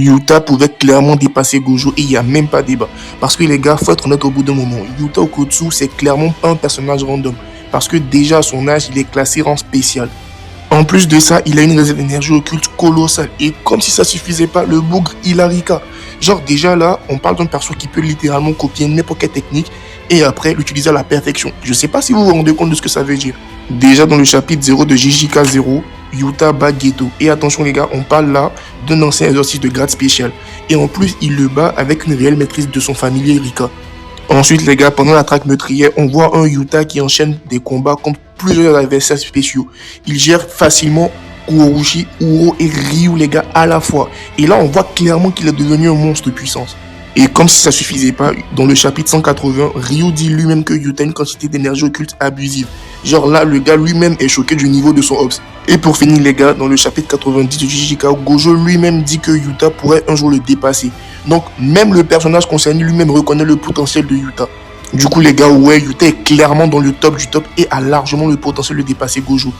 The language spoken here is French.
Yuta pouvait clairement dépasser Gojo et il n'y a même pas débat. Parce que les gars, faut être honnête au bout d'un moment. Yuta Okkotsu, c'est clairement pas un personnage random. Parce que déjà à son âge, il est classé rang spécial. En plus de ça, il a une réserve d'énergie occulte colossale. Et comme si ça suffisait pas, le bougre, il a Rika. Genre déjà là, on parle d'un perso qui peut littéralement copier n'importe quelle technique et après l'utiliser à la perfection. Je sais pas si vous vous rendez compte de ce que ça veut dire. Déjà dans le chapitre 0 de JJK 0, Yuta bat Geto. Et attention les gars, on parle là d'un ancien exercice de grade spécial. Et en plus, il le bat avec une réelle maîtrise de son familier Rika. Ensuite, les gars, pendant la traque meurtrière, on voit un Yuta qui enchaîne des combats contre plusieurs adversaires spéciaux. Il gère facilement Kuroshi, Uro et Ryu, les gars, à la fois. Et là, on voit clairement qu'il est devenu un monstre de puissance. Et comme si ça suffisait pas, dans le chapitre 180, Ryu dit lui-même que Yuta a une quantité d'énergie occulte abusive. Genre là, le gars lui-même est choqué du niveau de son Ops. Et pour finir les gars, dans le chapitre 90 de JJK, Gojo lui-même dit que Yuta pourrait un jour le dépasser. Donc même le personnage concerné lui-même reconnaît le potentiel de Yuta. Du coup les gars, ouais, Yuta est clairement dans le top du top et a largement le potentiel de dépasser Gojo.